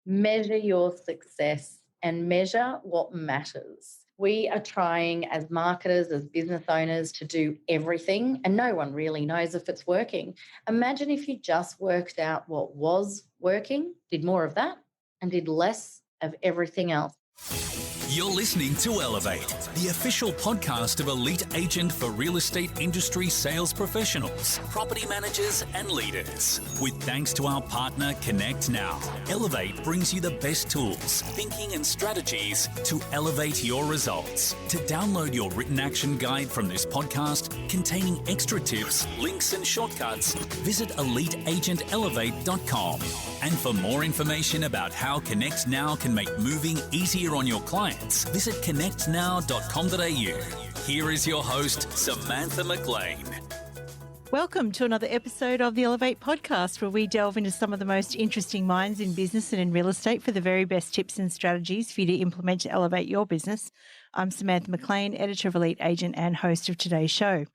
Measure your success and measure what matters. We are trying as marketers, as business owners, to do everything, and no one really knows if it's working. Imagine if you just worked out what was working, did more of that, and did less of everything else. You're listening to Elevate, the official podcast of Elite Agent for real estate industry sales professionals, property managers, and leaders. With thanks to our partner, Connect Now, Elevate brings you the best tools, thinking, and strategies to elevate your results. To download your written action guide from this podcast, containing extra tips, links, and shortcuts, visit eliteagentelevate.com. And for more information about how Connect Now can make moving easier on your clients, visit connectnow.com.au. Here is your host, Samantha McLean. Welcome to another episode of the Elevate podcast, where we delve into some of the most interesting minds in business and in real estate for the very best tips and strategies for you to implement to elevate your business. I'm Samantha McLean, editor of Elite Agent and host of today's show.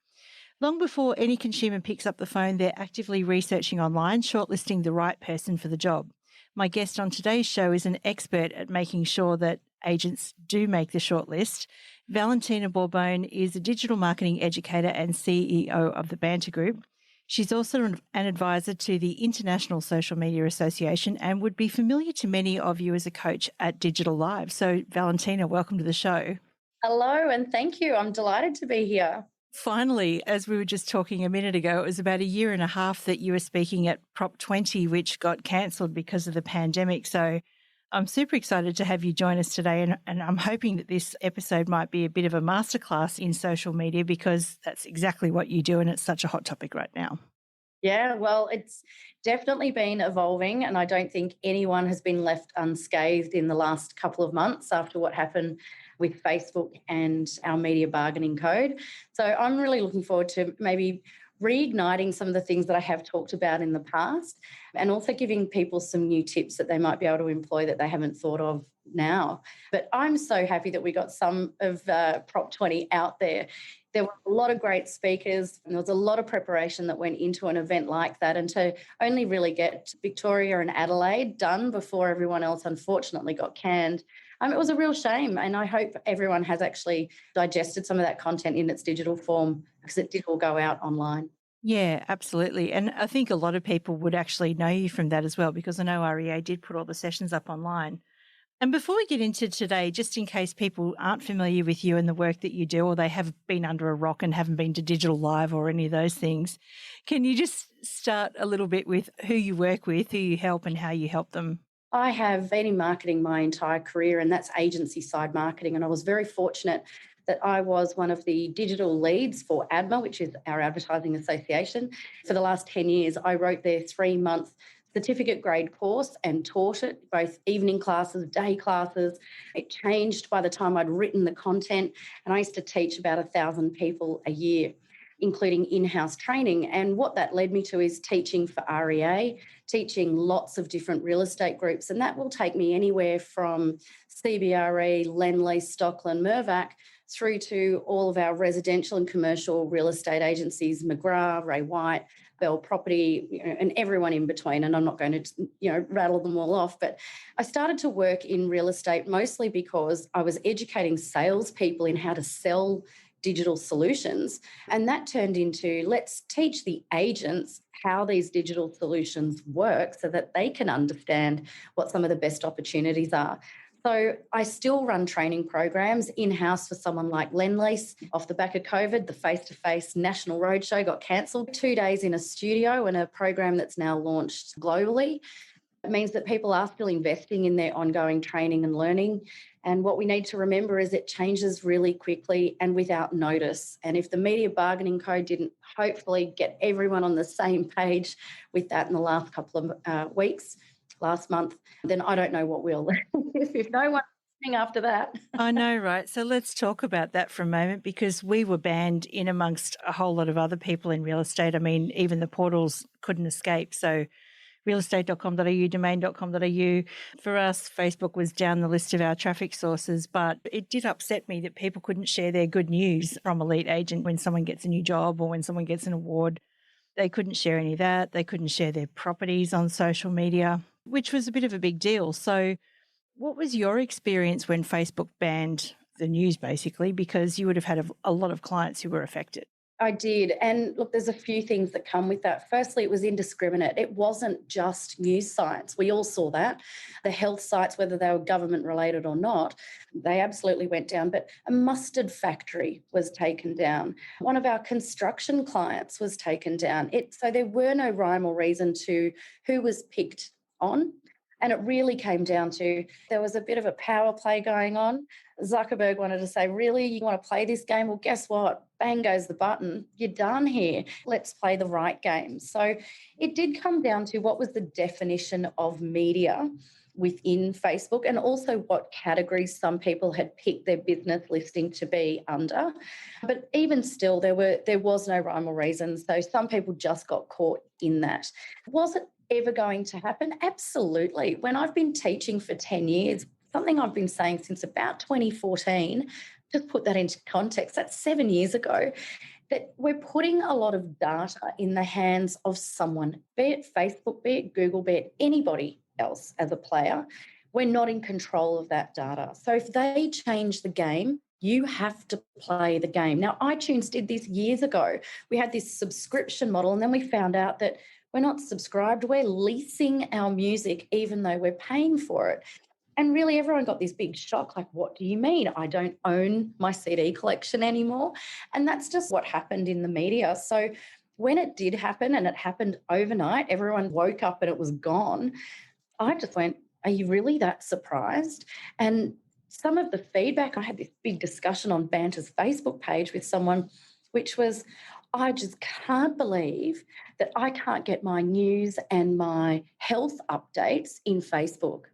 Long before any consumer picks up the phone, they're actively researching online, shortlisting the right person for the job. My guest on today's show is an expert at making sure that agents do make the shortlist. Valentina Borbone is a digital marketing educator and CEO of the Banter Group. She's also an advisor to the International Social Media Association and would be familiar to many of you as a coach at Digital Live. So, Valentina, welcome to the show. Hello, and thank you. I'm delighted to be here. Finally, as we were just talking a minute ago, it was about a year and a half that you were speaking at Prop 20, which got cancelled because of the pandemic. So I'm super excited to have you join us today, and I'm hoping that this episode might be a bit of a masterclass in social media, because that's exactly what you do and it's such a hot topic right now. Yeah, well, it's definitely been evolving, and I don't think anyone has been left unscathed in the last couple of months after what happened with Facebook and our media bargaining code. So I'm really looking forward to maybe reigniting some of the things that I have talked about in the past, and also giving people some new tips that they might be able to employ that they haven't thought of now. But I'm so happy that we got some of Prop 20 out there. There were a lot of great speakers, and there was a lot of preparation that went into an event like that. And to only really get Victoria and Adelaide done before everyone else unfortunately got canned, it was a real shame. And I hope everyone has actually digested some of that content in its digital form, because it did all go out online. Yeah, absolutely. And I think a lot of people would actually know you from that as well, because I know REA did put all the sessions up online. And before we get into today, just in case people aren't familiar with you and the work that you do, or they have been under a rock and haven't been to Digital Live or any of those things, can you just start a little bit with who you work with, who you help, and how you help them? I have been in marketing my entire career, and that's agency side marketing. And I was very fortunate that I was one of the digital leads for ADMA, which is our advertising association. For the last 10 years, I wrote their 3-month certificate grade course and taught it, both evening classes, day classes. It changed by the time I'd written the content, and I used to teach about 1,000 people a year, including in-house training. And what that led me to is teaching for REA, teaching lots of different real estate groups, and that will take me anywhere from CBRE, Lendlease, Stockland, Mirvac, through to all of our residential and commercial real estate agencies, McGrath, Ray White, Bell Property, and everyone in between. And I'm not going to, rattle them all off. But I started to work in real estate mostly because I was educating salespeople in how to sell digital solutions. And that turned into, let's teach the agents how these digital solutions work so that they can understand what some of the best opportunities are. So I still run training programs in-house for someone like Lendlease. Off the back of COVID, the face-to-face national roadshow got cancelled. 2 days in a studio and a program that's now launched globally. It means that people are still investing in their ongoing training and learning. And what we need to remember is it changes really quickly and without notice. And if the media bargaining code didn't hopefully get everyone on the same page with that in the last couple of weeks, last month, then I don't know what will. If no one's listening after that. I know, right? So let's talk about that for a moment, because we were banned in amongst a whole lot of other people in real estate. I mean, even the portals couldn't escape. So realestate.com.au, domain.com.au. For us, Facebook was down the list of our traffic sources, but it did upset me that people couldn't share their good news from Elite Agent when someone gets a new job or when someone gets an award. They couldn't share any of that. They couldn't share their properties on social media. which was a bit of a big deal. So what was your experience when Facebook banned the news, basically, because you would have had a lot of clients who were affected? I did. And look, there's a few things that come with that. Firstly, it was indiscriminate. It wasn't just news sites. We all saw that. The health sites, whether they were government related or not, they absolutely went down. But a mustard factory was taken down. One of our construction clients was taken down. So there were no rhyme or reason to who was picked on. And it really came down to there was a bit of a power play going on. Zuckerberg wanted to say, really, you want to play this game? Well, guess what? Bang goes the button. You're done here. Let's play the right game. So it did come down to what was the definition of media within Facebook, and also what categories some people had picked their business listing to be under. But even still, there was no rhyme or reason. So some people just got caught in that. Was it ever going to happen? Absolutely. When I've been teaching for 10 years, something I've been saying since about 2014, just put that into context, that's 7 years ago, that we're putting a lot of data in the hands of someone, be it Facebook, be it Google, be it anybody else as a player. We're not in control of that data. So if they change the game, you have to play the game. Now, iTunes did this years ago. We had this subscription model, and then we found out that we're not subscribed, we're leasing our music even though we're paying for it. And really everyone got this big shock, like, what do you mean? I don't own my CD collection anymore. And that's just what happened in the media. So when it did happen, and it happened overnight, everyone woke up and it was gone, I just went, are you really that surprised? And some of the feedback, I had this big discussion on Banter's Facebook page with someone, which was, I just can't believe that I can't get my news and my health updates in Facebook.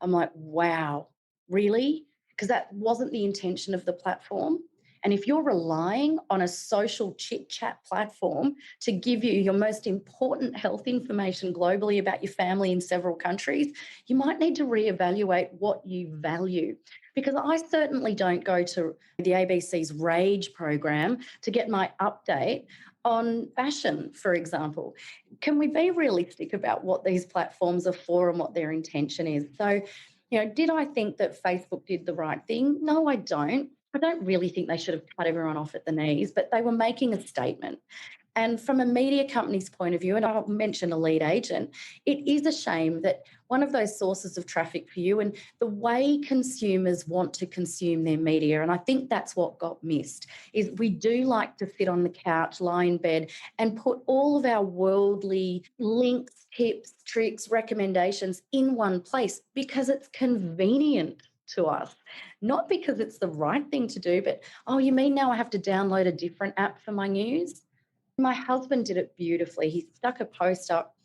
I'm like, wow, really? Because that wasn't the intention of the platform. And if you're relying on a social chit-chat platform to give you your most important health information globally about your family in several countries, you might need to reevaluate what you value. Because I certainly don't go to the ABC's Rage program to get my update on fashion, for example. Can we be realistic about what these platforms are for and what their intention is? So, did I think that Facebook did the right thing? No, I don't. I don't really think they should have cut everyone off at the knees, but they were making a statement. And from a media company's point of view, and I'll mention a lead agent, it is a shame that one of those sources of traffic for you and the way consumers want to consume their media, and I think that's what got missed, is we do like to sit on the couch, lie in bed and put all of our worldly links, tips, tricks, recommendations in one place because it's convenient to us, not because it's the right thing to do, but, oh, you mean now I have to download a different app for my news? My husband did it beautifully. He stuck a post up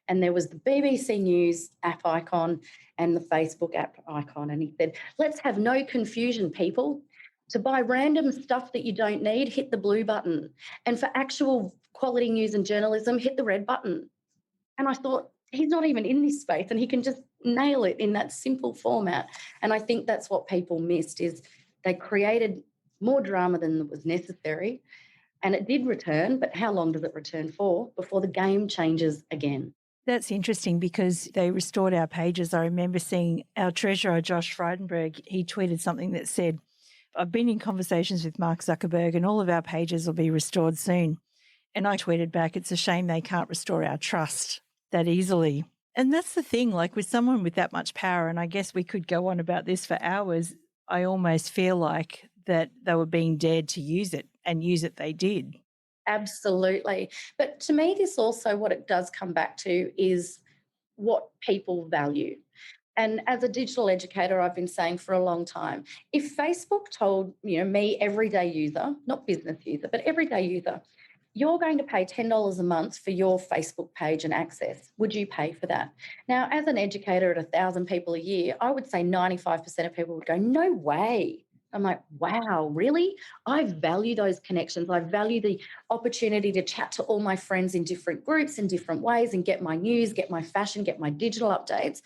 and there was the BBC News app icon and the Facebook app icon. And he said, let's have no confusion, people. To buy random stuff that you don't need, hit the blue button. And for actual quality news and journalism, hit the red button. And I thought, he's not even in this space and he can just nail it in that simple format. And I think that's what people missed, is they created more drama than was necessary. And it did return, but how long does it return for before the game changes again? That's interesting because they restored our pages. I remember seeing our treasurer, Josh Frydenberg, he tweeted something that said, I've been in conversations with Mark Zuckerberg and all of our pages will be restored soon. And I tweeted back, it's a shame they can't restore our trust that easily. And that's the thing, like with someone with that much power, and I guess we could go on about this for hours, I almost feel like that they were being dared to use it, and use it they did. Absolutely. But to me, this also, what it does come back to is what people value. And as a digital educator, I've been saying for a long time, if Facebook told, me, everyday user, not business user, but everyday user, you're going to pay $10 a month for your Facebook page and access, would you pay for that? Now, as an educator at 1,000 people a year, I would say 95% of people would go, no way. I'm like, wow, really? I value those connections. I value the opportunity to chat to all my friends in different groups in different ways and get my news, get my fashion, get my digital updates.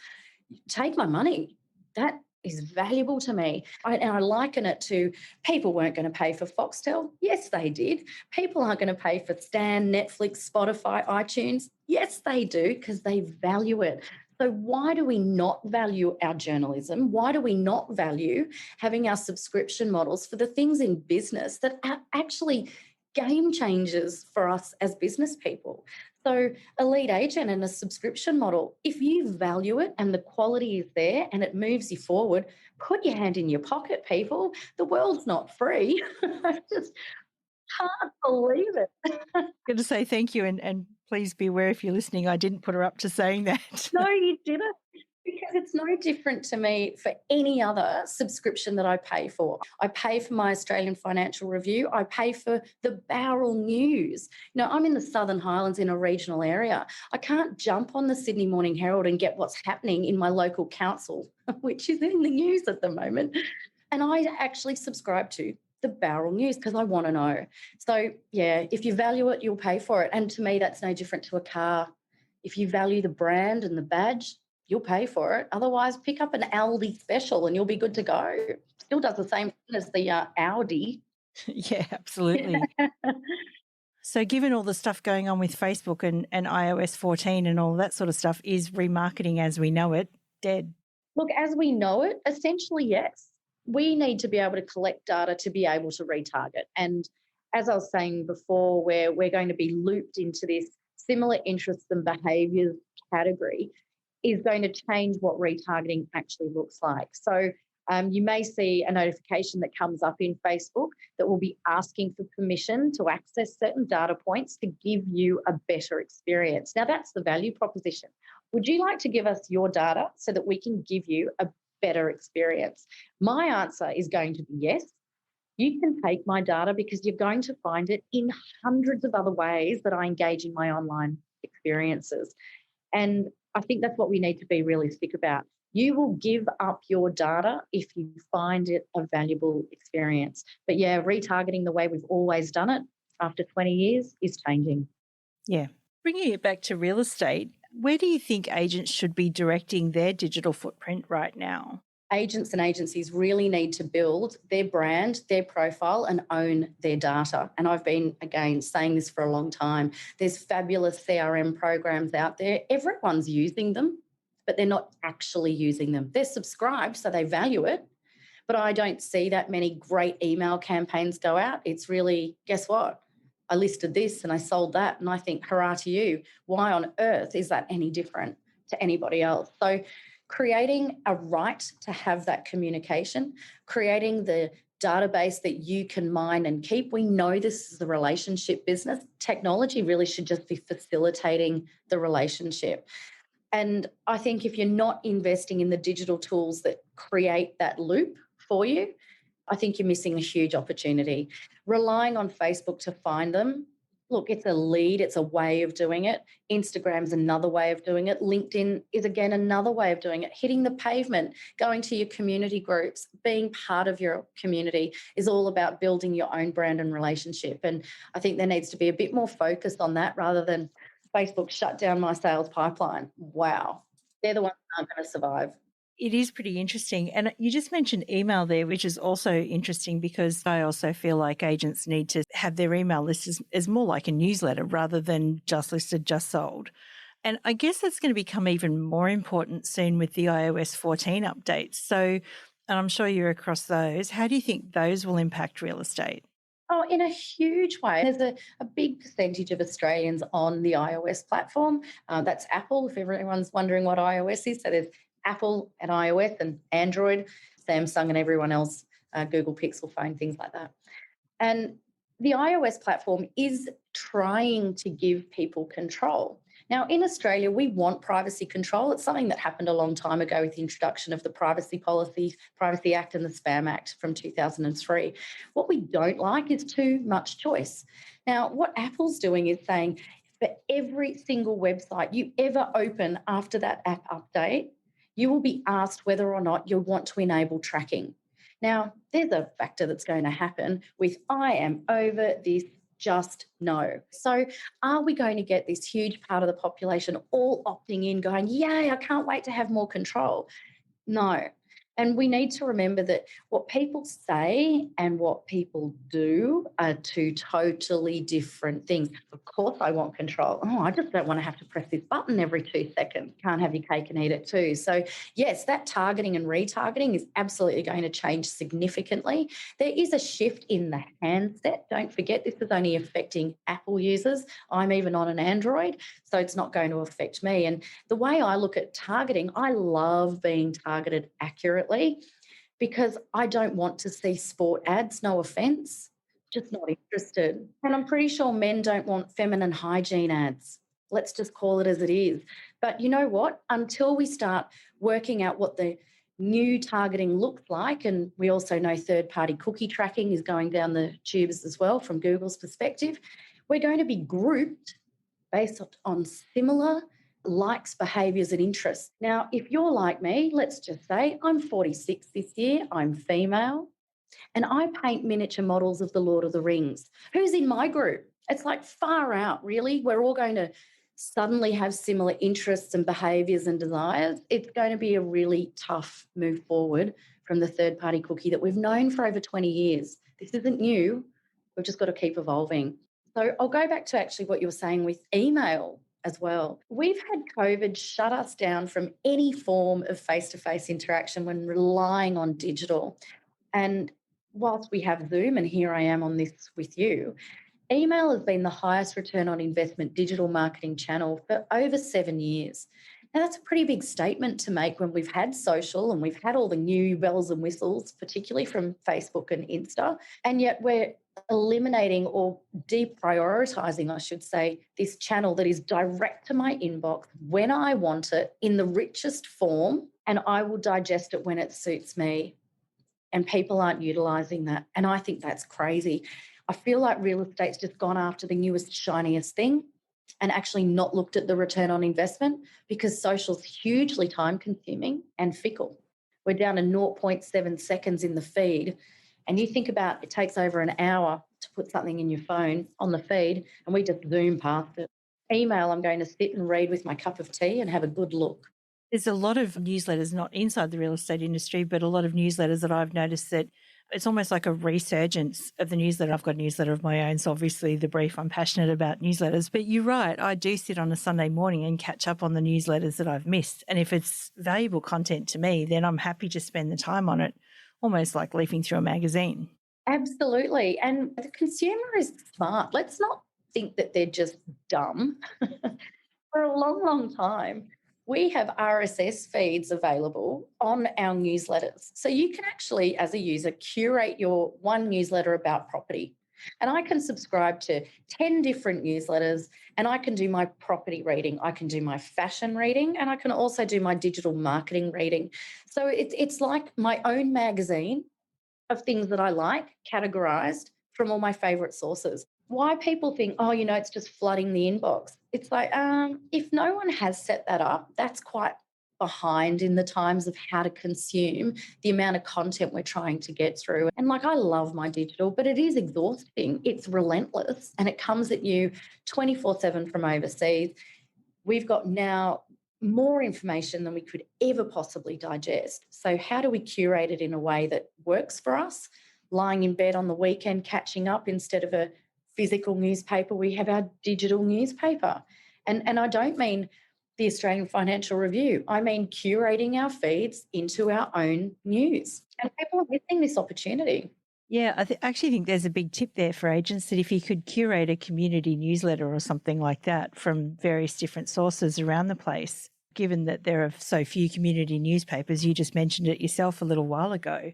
Take my money. That is valuable to me. And I liken it to people weren't going to pay for Foxtel. Yes, they did. People aren't going to pay for Stan, Netflix, Spotify, iTunes. Yes, they do, because they value it. So why do we not value our journalism? Why do we not value having our subscription models for the things in business that are actually game changers for us as business people? So a lead agent and a subscription model, if you value it and the quality is there and it moves you forward, put your hand in your pocket, people. The world's not free. I just can't believe it. Going to say thank you, and please be aware if you're listening, I didn't put her up to saying that. No, you didn't. Because it's no different to me for any other subscription that I pay for. I pay for my Australian Financial Review. I pay for the Bowral News. I'm in the Southern Highlands in a regional area. I can't jump on the Sydney Morning Herald and get what's happening in my local council, which is in the news at the moment. And I actually subscribe to the Bowral News because I want to know. So, yeah, if you value it, you'll pay for it. And to me, that's no different to a car. If you value the brand and the badge, you'll pay for it. Otherwise, pick up an Aldi special and you'll be good to go. Still does the same thing as the Audi. Yeah, absolutely. So given all the stuff going on with Facebook and iOS 14 and all that sort of stuff, is remarketing as we know it dead? Look, as we know it, essentially, yes. We need to be able to collect data to be able to retarget. And as I was saying before, where we're going to be looped into this similar interests and behaviours category is going to change what retargeting actually looks like. So you may see a notification that comes up in Facebook that will be asking for permission to access certain data points to give you a better experience. Now, that's the value proposition. Would you like to give us your data so that we can give you a better experience? My answer is going to be yes. You can take my data because you're going to find it in hundreds of other ways that I engage in my online experiences. And I think that's what we need to be realistic about. You will give up your data if you find it a valuable experience. But yeah, retargeting the way we've always done it after 20 years is changing. Yeah. Bringing it back to real estate, where do you think agents should be directing their digital footprint right now? Agents and agencies really need to build their brand, their profile, and own their data. And I've been, again, saying this for a long time. There's fabulous CRM programs out there. Everyone's using them, but they're not actually using them. They're subscribed, so they value it. But I don't see that many great email campaigns go out. It's really, guess what? I listed this and I sold that. And I think, hurrah to you. Why on earth is that any different to anybody else? So creating a right to have that communication, creating the database that you can mine and keep. We know this is a relationship business. Technology really should just be facilitating the relationship. And I think if you're not investing in the digital tools that create that loop for you, I think you're missing a huge opportunity. Relying on Facebook to find them, look, it's a lead, it's a way of doing it. Instagram's another way of doing it. LinkedIn is, again, another way of doing it. Hitting the pavement, going to your community groups, being part of your community is all about building your own brand and relationship. And I think there needs to be a bit more focus on that rather than Facebook shut down my sales pipeline. Wow. They're the ones that aren't going to survive. It is pretty interesting. And you just mentioned email there, which is also interesting because I also feel like agents need to have their email list as more like a newsletter rather than just listed, just sold. And I guess that's going to become even more important soon with the iOS 14 updates. So, and I'm sure you're across those. How do you think those will impact real estate? Oh, in a huge way. There's a big percentage of Australians on the iOS platform. That's Apple, if everyone's wondering what iOS is. So there's Apple and iOS and Android, Samsung and everyone else, Google Pixel phone, things like that. And the iOS platform is trying to give people control. Now, in Australia, we want privacy control. It's something that happened a long time ago with the introduction of the Privacy Act and the Spam Act from 2003. What we don't like is too much choice. Now, what Apple's doing is saying for every single website you ever open after that app update, you will be asked whether or not you want to enable tracking. Now, there's a factor that's going to happen with I am over this, just no. So are we going to get this huge part of the population all opting in going, yay, I can't wait to have more control? No. And we need to remember that what people say and what people do are two totally different things. Of course, I want control. Oh, I just don't want to have to press this button every 2 seconds. Can't have your cake and eat it too. So, yes, that targeting and retargeting is absolutely going to change significantly. There is a shift in the handset. Don't forget, this is only affecting Apple users. I'm even on an Android, so it's not going to affect me. And the way I look at targeting, I love being targeted accurately because I don't want to see sport ads, no offense, just not interested. And I'm pretty sure men don't want feminine hygiene ads. Let's just call it as it is. But you know what? Until we start working out what the new targeting looks like, and we also know third-party cookie tracking is going down the tubes as well from Google's perspective, we're going to be grouped based on similar likes, behaviours and interests. Now, if you're like me, let's just say I'm 46 this year, I'm female, and I paint miniature models of the Lord of the Rings. Who's in my group? It's like far out, really. We're all going to suddenly have similar interests and behaviours and desires. It's going to be a really tough move forward from the third-party cookie that we've known for over 20 years. This isn't new. We've just got to keep evolving. So I'll go back to actually what you were saying with email as well. We've had COVID shut us down from any form of face-to-face interaction when relying on digital. And whilst we have Zoom, and here I am on this with you, email has been the highest return on investment digital marketing channel for over 7 years. Now, that's a pretty big statement to make when we've had social and we've had all the new bells and whistles, particularly from Facebook and Insta, and yet we're eliminating or deprioritizing, I should say, this channel that is direct to my inbox when I want it in the richest form, and I will digest it when it suits me. And people aren't utilizing that. And I think that's crazy. I feel like real estate's just gone after the newest, shiniest thing and actually not looked at the return on investment because social's hugely time consuming and fickle. We're down to 0.7 seconds in the feed. And you think about it takes over an hour to put something in your phone on the feed, and we just zoom past it. Email, I'm going to sit and read with my cup of tea and have a good look. There's a lot of newsletters, not inside the real estate industry, but a lot of newsletters that I've noticed that it's almost like a resurgence of the newsletter. I've got a newsletter of my own, so obviously the brief, I'm passionate about newsletters. But you're right, I do sit on a Sunday morning and catch up on the newsletters that I've missed. And if it's valuable content to me, then I'm happy to spend the time on it, almost like leafing through a magazine. Absolutely. And the consumer is smart. Let's not think that they're just dumb. For a long, long time, we have RSS feeds available on our newsletters. So you can actually, as a user, curate your one newsletter about property. And I can subscribe to 10 different newsletters, and I can do my property reading. I can do my fashion reading, and I can also do my digital marketing reading. So it's like my own magazine of things that I like, categorized from all my favorite sources. Why people think, oh, it's just flooding the inbox. It's like, if no one has set that up, that's quite behind in the times of how to consume the amount of content we're trying to get through. And I love my digital, but it is exhausting. It's relentless and it comes at you 24/7 from overseas. We've got now more information than we could ever possibly digest. So how do we curate it in a way that works for us? Lying in bed on the weekend, catching up instead of a physical newspaper, we have our digital newspaper. And I don't mean the Australian Financial Review. I mean curating our feeds into our own news. And people are missing this opportunity. Yeah, I actually think there's a big tip there for agents that if you could curate a community newsletter or something like that from various different sources around the place, given that there are so few community newspapers, you just mentioned it yourself a little while ago,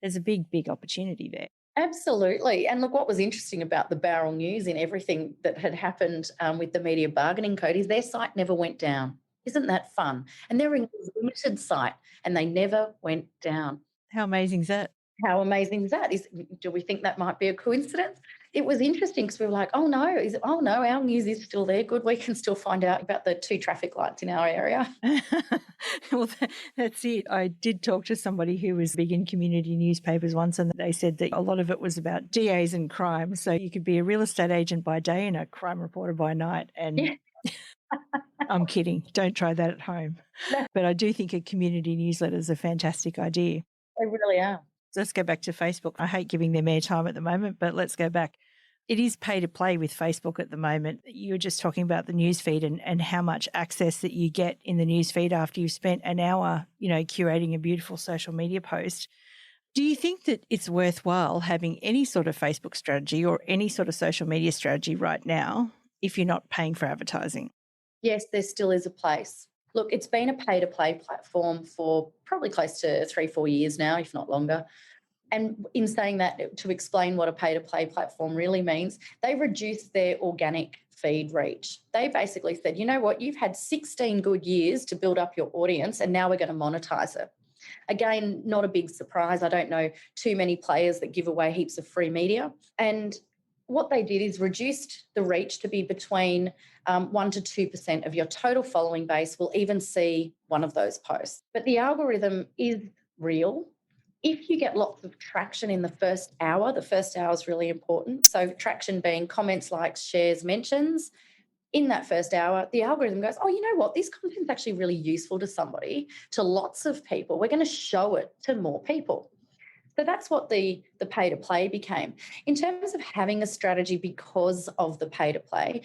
there's a big, big opportunity there. Absolutely. And look, what was interesting about the Barrel News in everything that had happened with the media bargaining code is their site never went down. Isn't that fun? And they're a limited site and they never went down. How amazing is that? How amazing is that? Do we think that might be a coincidence? It was interesting because we were like, oh no, our news is still there. Good, we can still find out about the 2 traffic lights in our area. Well, that's it. I did talk to somebody who was big in community newspapers once, and they said that a lot of it was about DAs and crime. So you could be a real estate agent by day and a crime reporter by night. And I'm kidding. Don't try that at home. No, But I do think a community newsletter is a fantastic idea. they really are. Let's go back to Facebook. I hate giving them airtime at the moment, but let's go back. It is pay to play with Facebook at the moment. You were just talking about the newsfeed and how much access that you get in the newsfeed after you've spent an hour, curating a beautiful social media post. Do you think that it's worthwhile having any sort of Facebook strategy or any sort of social media strategy right now if you're not paying for advertising? Yes, there still is a place. Look, it's been a pay to play platform for probably close to 3-4 years now, if not longer. And in saying that, to explain what a pay to play platform really means, they reduced their organic feed reach. They basically said, you know what, you've had 16 good years to build up your audience and now we're going to monetize it. Again, not a big surprise. I don't know too many players that give away heaps of free media. And what they did is reduced the reach to be between 1 to 2% of your total following base will even see one of those posts. But the algorithm is real. If you get lots of traction in the first hour is really important. So traction being comments, likes, shares, mentions. In that first hour, the algorithm goes, oh, you know what? This content's actually really useful to somebody, to lots of people. We're going to show it to more people. So that's what the pay to play became. In terms of having a strategy because of the pay to play,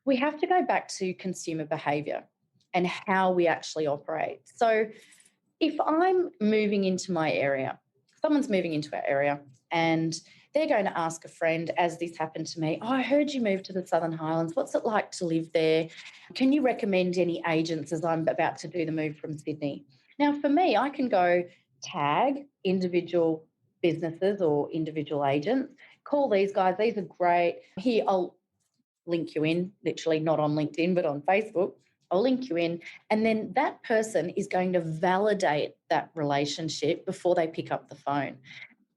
we have to go back to consumer behaviour and how we actually operate. So if I'm moving into my area, someone's moving into our area and they're going to ask a friend, as this happened to me, oh, I heard you moved to the Southern Highlands. What's it like to live there? Can you recommend any agents as I'm about to do the move from Sydney? Now, for me, I can go tag individual businesses or individual agents, call these guys. These are great. Here, I'll link you in, literally not on LinkedIn, but on Facebook. I'll link you in. And then that person is going to validate that relationship before they pick up the phone.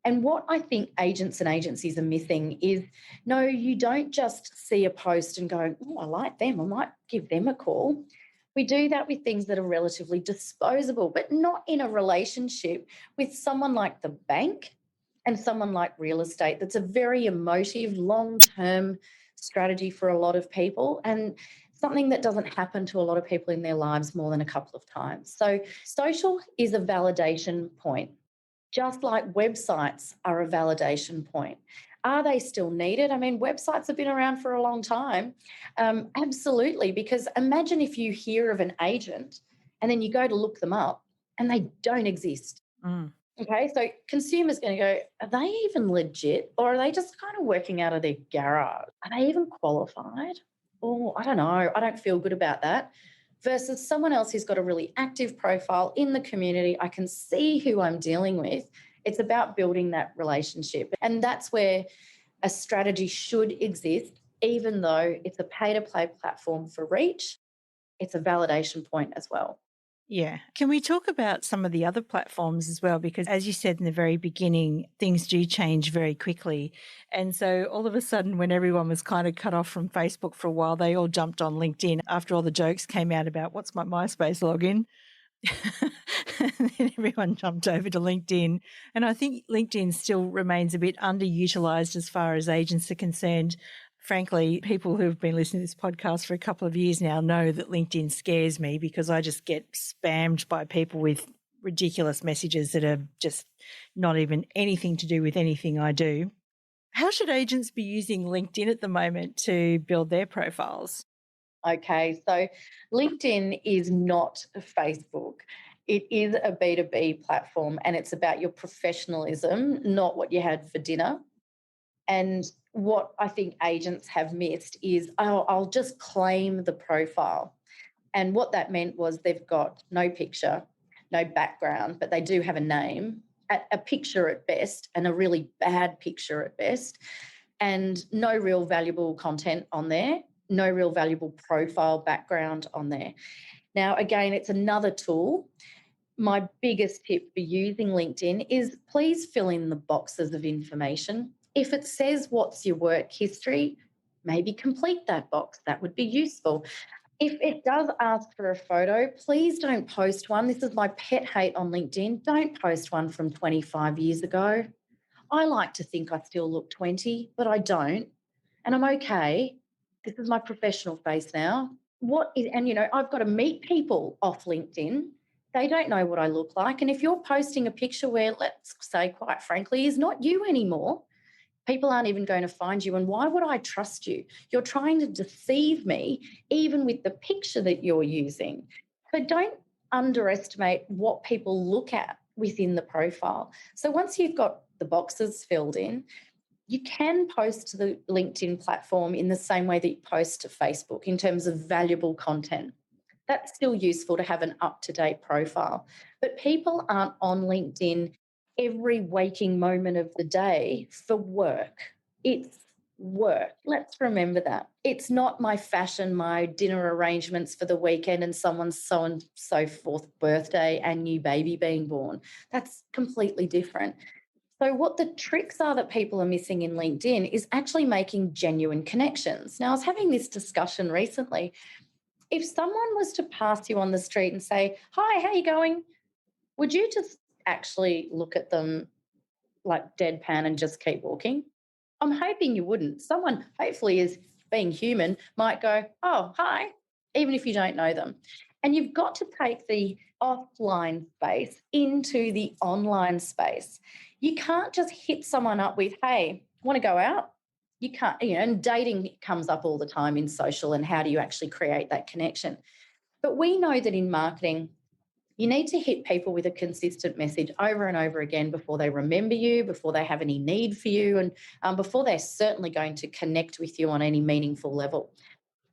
And what I think agents and agencies are missing is, no, you don't just see a post and go, oh, I like them, I might give them a call. We do that with things that are relatively disposable, but not in a relationship with someone like the bank and someone like real estate. That's a very emotive, long-term strategy for a lot of people and something that doesn't happen to a lot of people in their lives more than a couple of times. So social is a validation point. Just like websites are a validation point. Are they still needed? I mean, websites have been around for a long time. Absolutely, because imagine if you hear of an agent and then you go to look them up and they don't exist. Okay, so consumers going to go, are they even legit or are they just kind of working out of their garage? Are they even qualified? Oh, I don't know. I don't feel good about that. Versus someone else who's got a really active profile in the community. I can see who I'm dealing with. It's about building that relationship. And that's where a strategy should exist, even though it's a pay-to-play platform for reach. It's a validation point as well. Yeah. Can we talk about some of the other platforms as well? Because as you said in the very beginning, things do change very quickly. And so all of a sudden, when everyone was kind of cut off from Facebook for a while, they all jumped on LinkedIn after all the jokes came out about what's my MySpace login. And then everyone jumped over to LinkedIn. And I think LinkedIn still remains a bit underutilized as far as agents are concerned. Frankly, people who have been listening to this podcast for a couple of years now know that LinkedIn scares me because I just get spammed by people with ridiculous messages that are just not even anything to do with anything I do. How should agents be using LinkedIn at the moment to build their profiles? Okay, so LinkedIn is not Facebook. It is a B2B platform and it's about your professionalism, not what you had for dinner. And what I think agents have missed is, oh, I'll just claim the profile. And what that meant was they've got no picture, no background, but they do have a name, a picture at best, and a really bad picture at best, and no real valuable content on there, no real valuable profile background on there. Now, again, it's another tool. My biggest tip for using LinkedIn is please fill in the boxes of information. If it says what's your work history, maybe complete that box. That would be useful. If it does ask for a photo, please don't post one. This is my pet hate on LinkedIn. Don't post one from 25 years ago. I like to think I still look 20, but I don't. And I'm okay. This is my professional face now. I've got to meet people off LinkedIn. They don't know what I look like. And if you're posting a picture where, let's say, quite frankly, is not you anymore, people aren't even going to find you. And why would I trust you? You're trying to deceive me, even with the picture that you're using. So don't underestimate what people look at within the profile. So once you've got the boxes filled in, you can post to the LinkedIn platform in the same way that you post to Facebook in terms of valuable content. That's still useful to have an up-to-date profile. But people aren't on LinkedIn every waking moment of the day for work. It's work. Let's remember that. It's not my fashion, my dinner arrangements for the weekend and someone's so and so forth birthday and new baby being born. That's completely different. So what the tricks are that people are missing in LinkedIn is actually making genuine connections. Now, I was having this discussion recently. If someone was to pass you on the street and say, "Hi, how you going?" would you just actually look at them like deadpan and just keep walking? I'm hoping you wouldn't. Someone, hopefully, is being human, might go, "Oh, hi," even if you don't know them. And you've got to take the offline space into the online space. You can't just hit someone up with, "Hey, want to go out?" You can't, and dating comes up all the time in social, and how do you actually create that connection? But we know that in marketing, you need to hit people with a consistent message over and over again before they remember you, before they have any need for you, and before they're certainly going to connect with you on any meaningful level.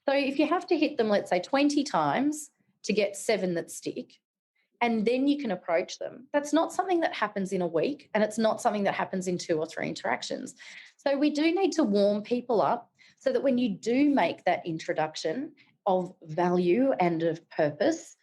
So if you have to hit them, let's say 20 times to get 7 that stick, and then you can approach them, that's not something that happens in a week, and it's not something that happens in 2 or 3 interactions. So we do need to warm people up so that when you do make that introduction of value and of purpose,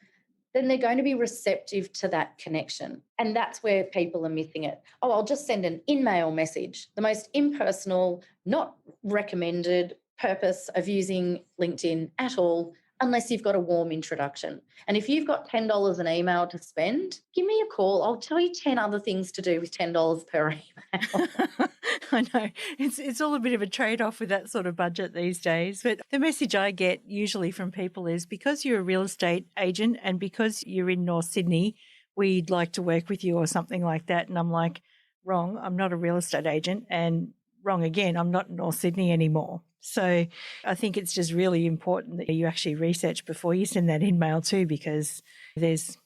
then they're going to be receptive to that connection. And that's where people are missing it. "Oh, I'll just send an in-mail message." The most impersonal, not recommended purpose of using LinkedIn at all, unless you've got a warm introduction. And if you've got $10 an email to spend, give me a call. I'll tell you 10 other things to do with $10 per email. I know. It's all a bit of a trade-off with that sort of budget these days. But the message I get usually from people is, because you're a real estate agent and because you're in North Sydney, we'd like to work with you or something like that. And I'm like, wrong, I'm not a real estate agent. And wrong again, I'm not in North Sydney anymore. So I think it's just really important that you actually research before you send that email too, because there's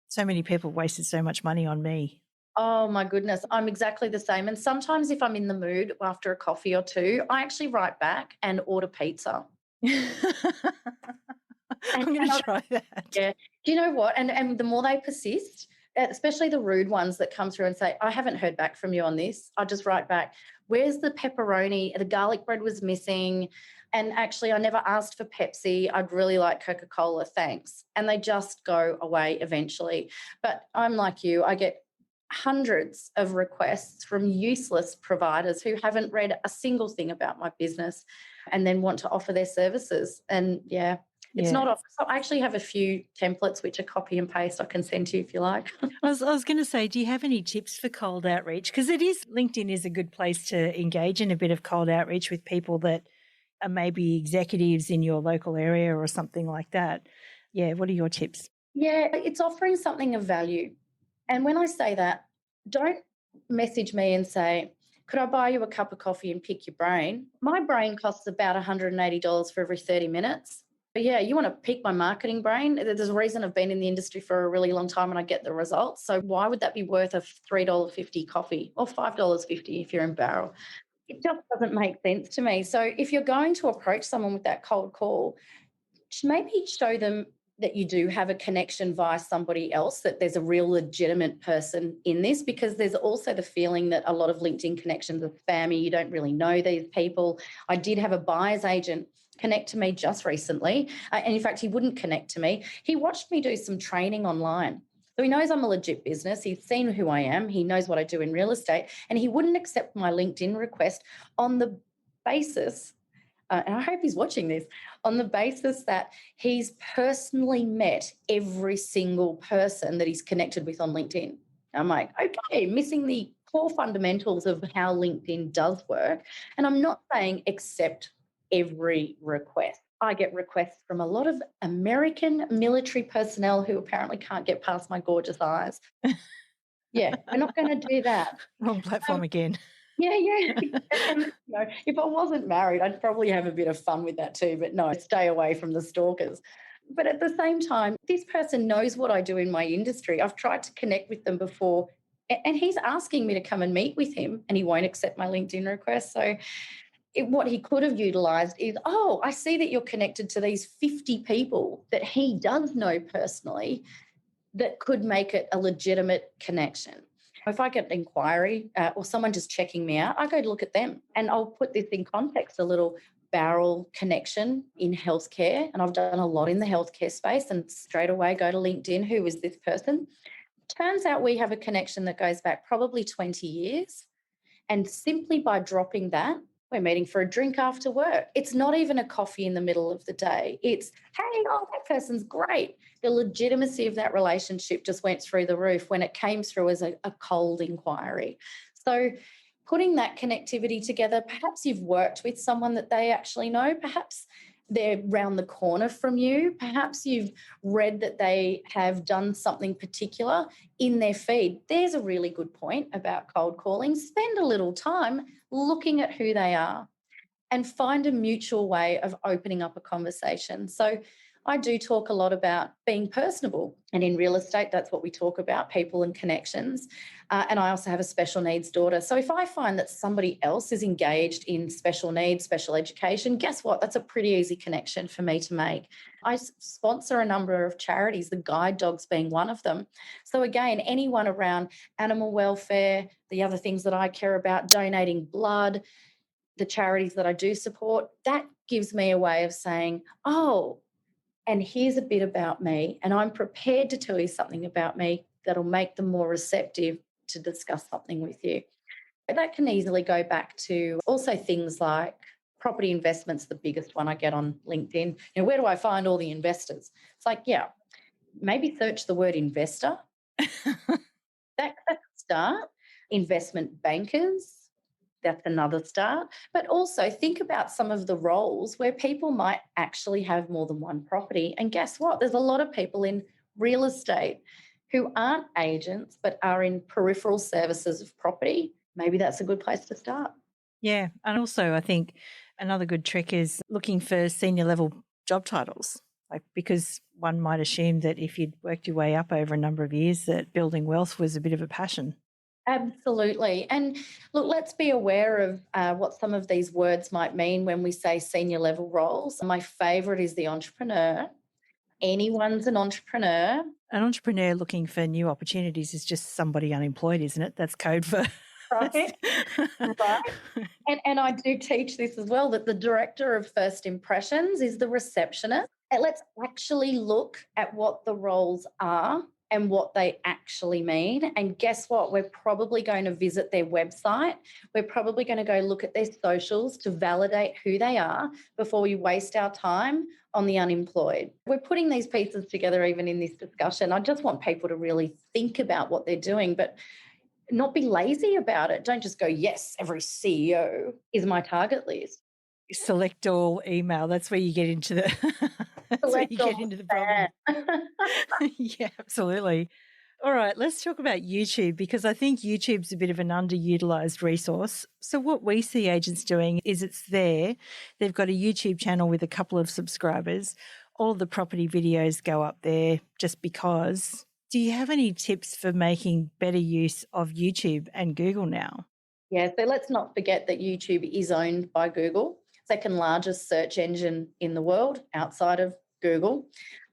so many people wasted so much money on me. Oh my goodness, I'm exactly the same. And sometimes if I'm in the mood after a coffee or two, I actually write back and order pizza. I'm going to try that. Yeah. Do you know what? And the more they persist, especially the rude ones that come through and say, "I haven't heard back from you on this," I'll just write back, "Where's the pepperoni? The garlic bread was missing. And actually, I never asked for Pepsi. I'd really like Coca-Cola. Thanks." And they just go away eventually. But I'm like you, I get hundreds of requests from useless providers who haven't read a single thing about my business and then want to offer their services. And it's not often. So I actually have a few templates which are copy and paste I can send to you if you like. I was going to say, do you have any tips for cold outreach? Because LinkedIn is a good place to engage in a bit of cold outreach with people that are maybe executives in your local area or something like that. Yeah, what are your tips? Yeah, it's offering something of value. And when I say that, don't message me and say, "Could I buy you a cup of coffee and pick your brain?" My brain costs about $180 for every 30 minutes. But yeah, you want to pick my marketing brain? There's a reason I've been in the industry for a really long time and I get the results. So why would that be worth a $3.50 coffee or $5.50 if you're in Barrel? It just doesn't make sense to me. So if you're going to approach someone with that cold call, maybe show them that you do have a connection via somebody else, that there's a real legitimate person in this, because there's also the feeling that a lot of LinkedIn connections are spammy. You don't really know these people. I did have a buyer's agent connect to me just recently. And in fact, he wouldn't connect to me. He watched me do some training online. So he knows I'm a legit business. He's seen who I am. He knows what I do in real estate. And he wouldn't accept my LinkedIn request on the basis, and I hope he's watching this, on the basis that he's personally met every single person that he's connected with on LinkedIn. I'm like, okay, missing the core fundamentals of how LinkedIn does work. And I'm not saying accept every request. I get requests from a lot of American military personnel who apparently can't get past my gorgeous eyes. Yeah, we're not going to do that. Wrong platform again. Yeah. And, if I wasn't married, I'd probably have a bit of fun with that too. But no, stay away from the stalkers. But at the same time, this person knows what I do in my industry. I've tried to connect with them before, and he's asking me to come and meet with him, and he won't accept my LinkedIn request. So what he could have utilised is, I see that you're connected to these 50 people that he does know personally that could make it a legitimate connection. If I get an inquiry or someone just checking me out, I go to look at them, and I'll put this in context, a little barrel connection in healthcare. And I've done a lot in the healthcare space, and straight away go to LinkedIn. Who is this person? Turns out we have a connection that goes back probably 20 years. And simply by dropping that, we're meeting for a drink after work. It's not even a coffee in the middle of the day. It's, hey, that person's great. The legitimacy of that relationship just went through the roof when it came through as a cold inquiry. So putting that connectivity together, perhaps you've worked with someone that they actually know, perhaps they're round the corner from you, perhaps you've read that they have done something particular in their feed. There's a really good point about cold calling. Spend a little time looking at who they are and find a mutual way of opening up a conversation. So I do talk a lot about being personable. And in real estate, that's what we talk about, people and connections. And I also have a special needs daughter. So if I find that somebody else is engaged in special needs, special education, guess what? That's a pretty easy connection for me to make. I sponsor a number of charities, the guide dogs being one of them. So again, anyone around animal welfare, the other things that I care about, donating blood, the charities that I do support, that gives me a way of saying, and here's a bit about me, and I'm prepared to tell you something about me that'll make them more receptive to discuss something with you. That can easily go back to also things like property investments, the biggest one I get on LinkedIn. Where do I find all the investors? It's like, maybe search the word investor. That's a start. Investment bankers. That's another start. But also think about some of the roles where people might actually have more than one property. And guess what? There's a lot of people in real estate who aren't agents but are in peripheral services of property. Maybe that's a good place to start. Yeah. And also I think another good trick is looking for senior level job titles. Because one might assume that if you'd worked your way up over a number of years, that building wealth was a bit of a passion. Absolutely. And look, let's be aware of what some of these words might mean when we say senior level roles. My favourite is the entrepreneur. Anyone's an entrepreneur. An entrepreneur looking for new opportunities is just somebody unemployed, isn't it? That's code for... Right. Right. And I do teach this as well, that the director of first impressions is the receptionist. And let's actually look at what the roles are and what they actually mean. And guess what? We're probably going to visit their website. We're probably going to go look at their socials to validate who they are before we waste our time on the unemployed. We're putting these pieces together even in this discussion. I just want people to really think about what they're doing, but not be lazy about it. Don't just go, yes, every CEO is my target list. Select all email. That's where you get into the problem. Yeah, absolutely. All right, let's talk about YouTube, because I think YouTube's a bit of an underutilized resource. So what we see agents doing is it's there. They've got a YouTube channel with a couple of subscribers. All the property videos go up there just because. Do you have any tips for making better use of YouTube and Google now? Yeah, so let's not forget that YouTube is owned by Google, second largest search engine in the world outside of Google.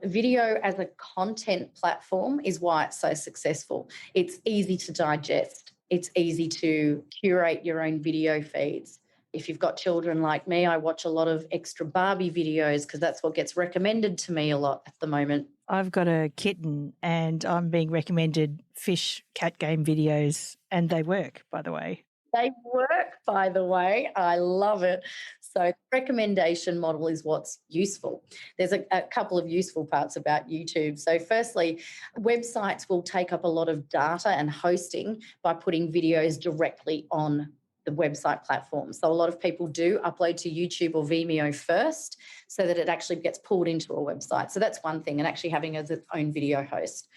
Video as a content platform is why it's so successful. It's easy to digest. It's easy to curate your own video feeds. If you've got children like me, I watch a lot of extra Barbie videos because that's what gets recommended to me a lot at the moment. I've got a kitten and I'm being recommended fish cat game videos, and they work, by the way. They work, by the way. I love it. So recommendation model is what's useful. There's a couple of useful parts about YouTube. So firstly, websites will take up a lot of data and hosting by putting videos directly on the website platform. So a lot of people do upload to YouTube or Vimeo first so that it actually gets pulled into a website. So that's one thing, and actually having as its own video host.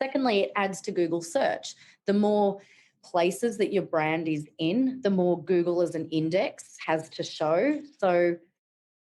Secondly, it adds to Google search. The more places that your brand is in, the more Google as an index has to show. So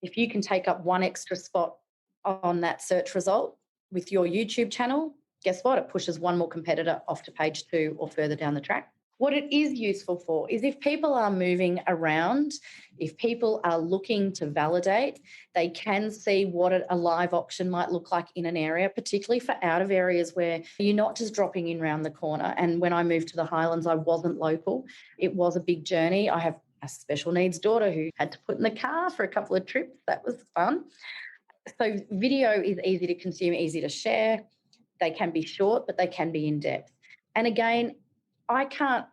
if you can take up one extra spot on that search result with your YouTube channel, guess what? It pushes one more competitor off to page 2 or further down the track. What it is useful for is if people are moving around, if people are looking to validate, they can see what a live auction might look like in an area, particularly for out of areas where you're not just dropping in around the corner. And when I moved to the Highlands, I wasn't local. It was a big journey. I have a special needs daughter who had to put in the car for a couple of trips. That was fun. So video is easy to consume, easy to share. They can be short, but they can be in depth. And again, I can't,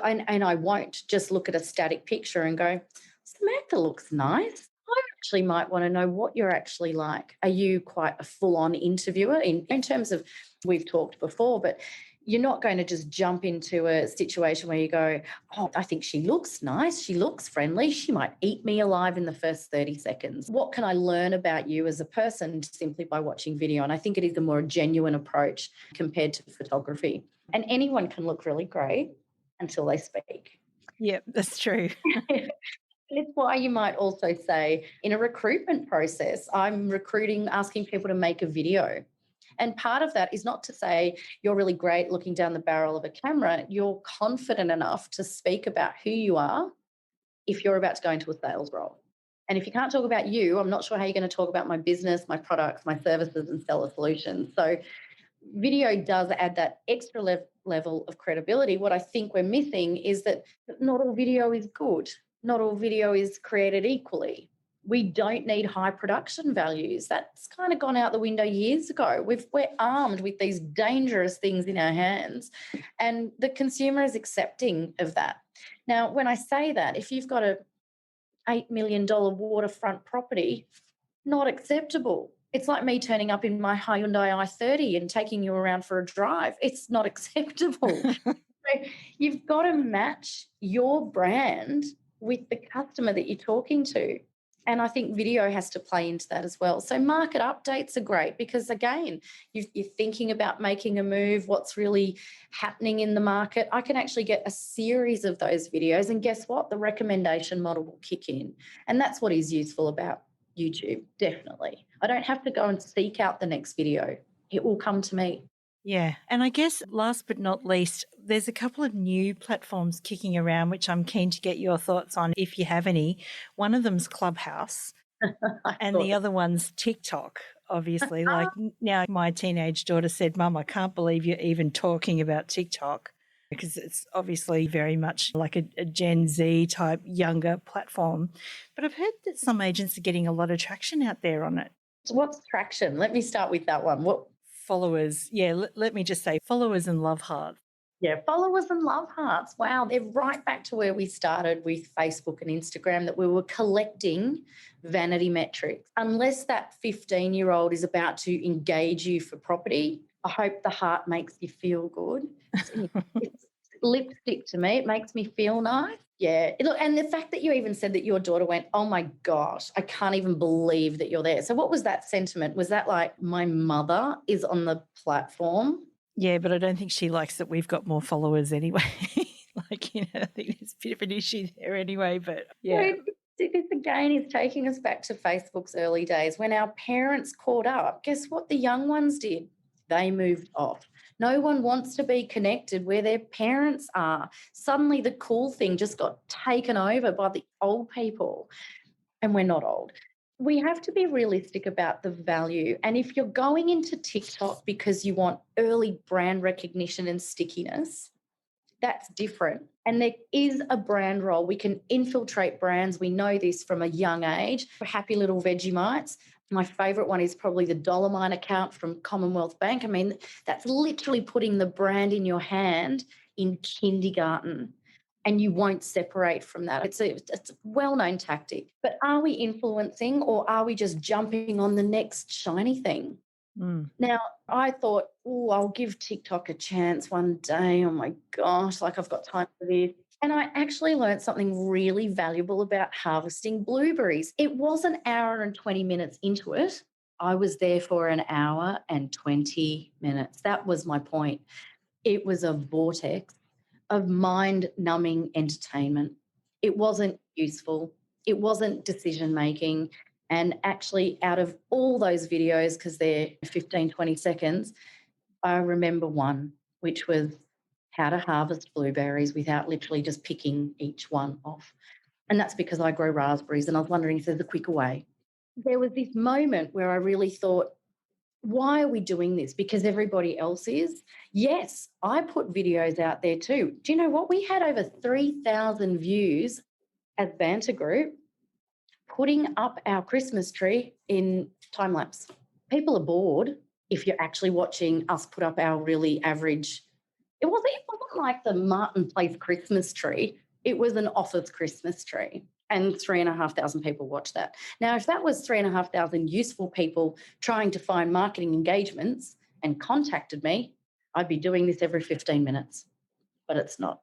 and I won't just look at a static picture and go, Samantha looks nice. I actually might want to know what you're actually like. Are you quite a full-on interviewer in terms of, we've talked before, but you're not going to just jump into a situation where you go, oh, I think she looks nice. She looks friendly. She might eat me alive in the first 30 seconds. What can I learn about you as a person simply by watching video? And I think it is a more genuine approach compared to photography. And anyone can look really great until they speak. Yeah, that's true. It's why you might also say in a recruitment process, I'm recruiting, asking people to make a video. And part of that is not to say you're really great looking down the barrel of a camera. You're confident enough to speak about who you are if you're about to go into a sales role. And if you can't talk about you, I'm not sure how you're going to talk about my business, my products, my services, and sell a solution. So video does add that extra level of credibility. What I think we're missing is that not all video is good. Not all video is created equally. We don't need high production values. That's kind of gone out the window years ago. We're armed with these dangerous things in our hands, and the consumer is accepting of that. Now, when I say that, if you've got a $8 million waterfront property, not acceptable. It's like me turning up in my Hyundai i30 and taking you around for a drive. It's not acceptable. So you've got to match your brand with the customer that you're talking to. And I think video has to play into that as well. So market updates are great because, again, you're thinking about making a move, what's really happening in the market. I can actually get a series of those videos, and guess what? The recommendation model will kick in. And that's what is useful about YouTube, definitely. I don't have to go and seek out the next video. It will come to me. Yeah. And I guess last but not least, there's a couple of new platforms kicking around, which I'm keen to get your thoughts on if you have any. One of them's Clubhouse and the other one's TikTok, obviously. Like now my teenage daughter said, Mum, I can't believe you're even talking about TikTok, because it's obviously very much like a Gen Z type younger platform. But I've heard that some agents are getting a lot of traction out there on it. So what's traction? Let me start with that one. What followers? Yeah, let me just say followers and love hearts. Yeah, followers and love hearts. Wow, they're right back to where we started with Facebook and Instagram, that we were collecting vanity metrics. Unless that 15-year-old is about to engage you for property, I hope the heart makes you feel good. It's lipstick to me. It makes me feel nice. Yeah. Look, and the fact that you even said that your daughter went, oh my gosh, I can't even believe that you're there. So what was that sentiment? Was that like, my mother is on the platform? Yeah, but I don't think she likes that we've got more followers anyway. I think there's a bit of an issue there anyway, but yeah. This again is taking us back to Facebook's early days. When our parents caught up, guess what the young ones did? They moved off. No one wants to be connected where their parents are. Suddenly the cool thing just got taken over by the old people, and we're not old. We have to be realistic about the value. And if you're going into TikTok because you want early brand recognition and stickiness, that's different. And there is a brand role. We can infiltrate brands. We know this from a young age. Happy little Vegemites. My favourite one is probably the Dollarmine account from Commonwealth Bank. I mean, that's literally putting the brand in your hand in kindergarten, and you won't separate from that. It's a well-known tactic. But are we influencing, or are we just jumping on the next shiny thing? Now, I thought, I'll give TikTok a chance one day. Oh, my gosh, like I've got time for this. And I actually learned something really valuable about harvesting blueberries. It was an hour and 20 minutes into it. I was there for an hour and 20 minutes. That was my point. It was a vortex of mind numbing entertainment. It wasn't useful, it wasn't decision making. And actually, out of all those videos, because they're 15, 20 seconds, I remember one, which was how to harvest blueberries without literally just picking each one off. And that's because I grow raspberries and I was wondering if there's a quicker way. There was this moment where I really thought, why are we doing this? Because everybody else is? Yes, I put videos out there too. Do you know what? We had over 3,000 views as Banter Group putting up our Christmas tree in time lapse. People are bored if you're actually watching us put up our really average. It wasn't like the Martin Place Christmas tree. It was an office Christmas tree. And 3,500 people watched that. Now, if that was 3,500 useful people trying to find marketing engagements and contacted me, I'd be doing this every 15 minutes, but it's not.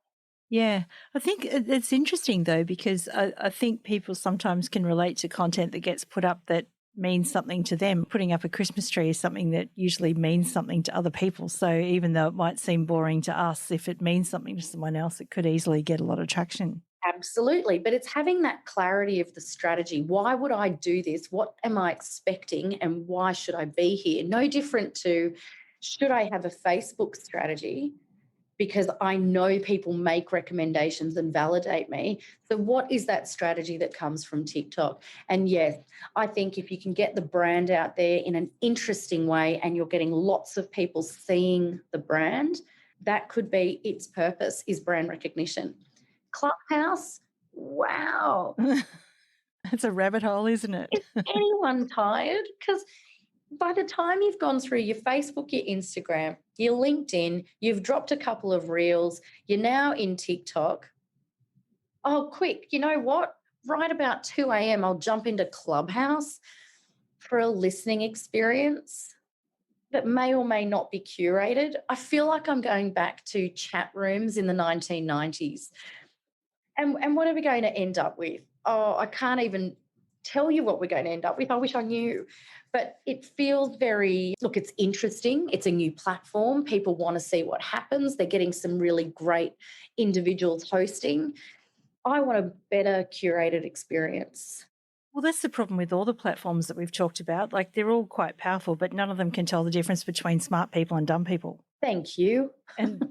Yeah, I think it's interesting though, because I think people sometimes can relate to content that gets put up that means something to them. Putting up a Christmas tree is something that usually means something to other people. So even though it might seem boring to us, if it means something to someone else, it could easily get a lot of traction. Absolutely. But it's having that clarity of the strategy. Why would I do this? What am I expecting? And why should I be here? No different to, should I have a Facebook strategy? Because I know people make recommendations and validate me. So what is that strategy that comes from TikTok? And yes, I think if you can get the brand out there in an interesting way and you're getting lots of people seeing the brand, that could be its purpose, is brand recognition. Clubhouse, wow. It's a rabbit hole, isn't it? Is anyone tired? Because by the time you've gone through your Facebook, your Instagram, your LinkedIn, you've dropped a couple of reels, you're now in TikTok. Oh, quick, you know what? Right about 2 a.m., I'll jump into Clubhouse for a listening experience that may or may not be curated. I feel like I'm going back to chat rooms in the 1990s. And what are we going to end up with? Oh, I can't even tell you what we're going to end up with. I wish I knew. But it feels very, look, it's interesting. It's a new platform. People want to see what happens. They're getting some really great individuals hosting. I want a better curated experience. Well, that's the problem with all the platforms that we've talked about. Like, they're all quite powerful, but none of them can tell the difference between smart people and dumb people. Thank you. And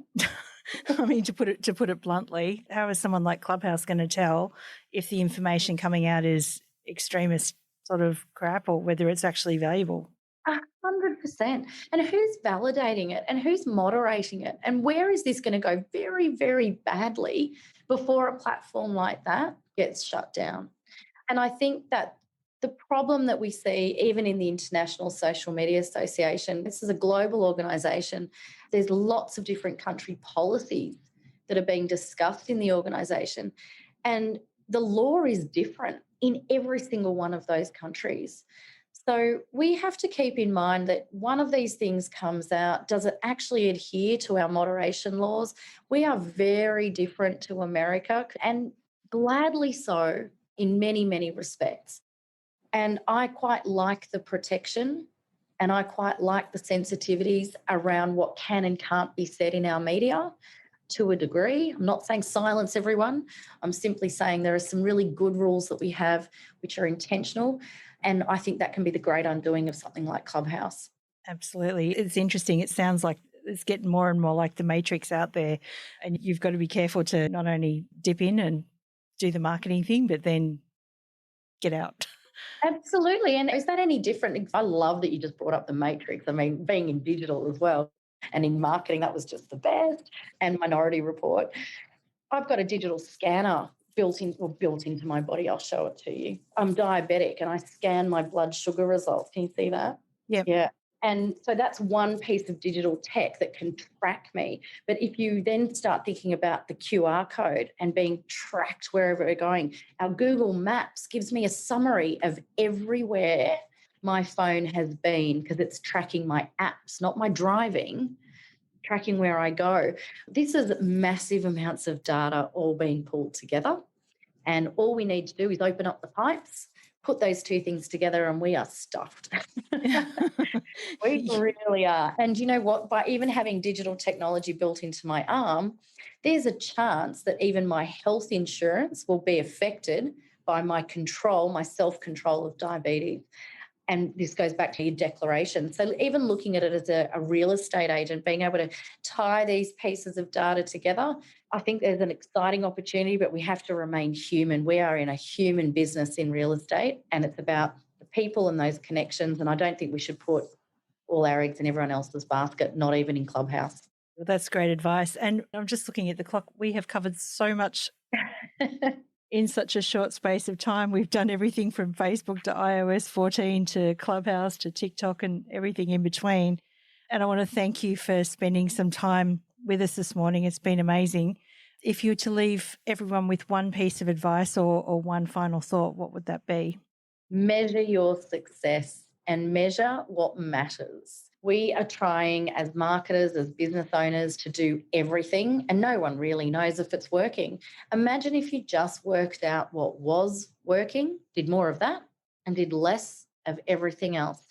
I mean, to put it bluntly, how is someone like Clubhouse going to tell if the information coming out is extremist sort of crap or whether it's actually valuable? 100%. And who's validating it and who's moderating it? And where is this going to go very, very badly before a platform like that gets shut down? And I think that the problem that we see, even in the International Social Media Association, this is a global organisation. There's lots of different country policies that are being discussed in the organisation. And the law is different in every single one of those countries. So we have to keep in mind that one of these things comes out, does it actually adhere to our moderation laws? We are very different to America, and gladly so in many, many respects. And I quite like the protection and I quite like the sensitivities around what can and can't be said in our media to a degree. I'm not saying silence everyone. I'm simply saying there are some really good rules that we have which are intentional. And I think that can be the great undoing of something like Clubhouse. Absolutely. It's interesting. It sounds like it's getting more and more like the Matrix out there. And you've got to be careful to not only dip in and do the marketing thing, but then get out. Absolutely. And is that any different? I love that you just brought up the Matrix. I mean, being in digital as well and in marketing, that was just the best. And Minority Report. I've got a digital scanner built into my body. I'll show it to you. I'm diabetic and I scan my blood sugar results. Can you see that? Yep. Yeah. And so that's one piece of digital tech that can track me. But if you then start thinking about the QR code and being tracked wherever we're going, our Google Maps gives me a summary of everywhere my phone has been because it's tracking my apps, not my driving, tracking where I go. This is massive amounts of data all being pulled together. And all we need to do is open up the pipes, put those two things together, and we are stuffed. We really are. And you know what? By even having digital technology built into my arm, there's a chance that even my health insurance will be affected by my self-control of diabetes. And this goes back to your declaration. So even looking at it as a real estate agent, being able to tie these pieces of data together, I think there's an exciting opportunity, but we have to remain human. We are in a human business in real estate, and it's about the people and those connections. And I don't think we should put all our eggs in everyone else's basket, not even in Clubhouse. Well, that's great advice. And I'm just looking at the clock. We have covered so much in such a short space of time. We've done everything from Facebook to iOS 14 to Clubhouse to TikTok and everything in between. And I want to thank you for spending some time with us this morning. It's been amazing. If you were to leave everyone with one piece of advice or one final thought, what would that be? Measure your success and measure what matters. We are trying as marketers, as business owners, to do everything, and no one really knows if it's working. Imagine if you just worked out what was working, did more of that, and did less of everything else.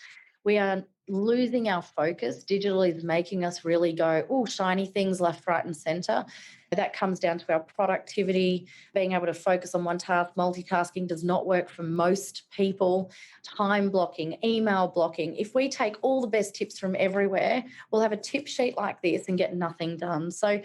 We are losing our focus. Digital is making us really go, oh, shiny things left, right, and centre. That comes down to our productivity, being able to focus on one task. Multitasking does not work for most people. Time blocking, email blocking. If we take all the best tips from everywhere, we'll have a tip sheet like this and get nothing done. So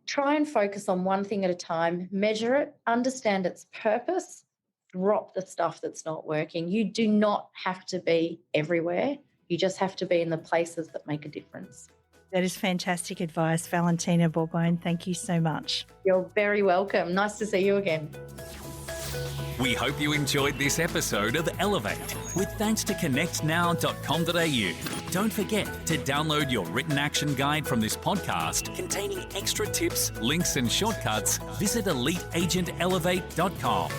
try and focus on one thing at a time, measure it, understand its purpose, drop the stuff that's not working. You do not have to be everywhere. You just have to be in the places that make a difference. That is fantastic advice, Valentina Borbone. Thank you so much. You're very welcome. Nice to see you again. We hope you enjoyed this episode of Elevate with thanks to connectnow.com.au. Don't forget to download your written action guide from this podcast containing extra tips, links and shortcuts. Visit eliteagentelevate.com.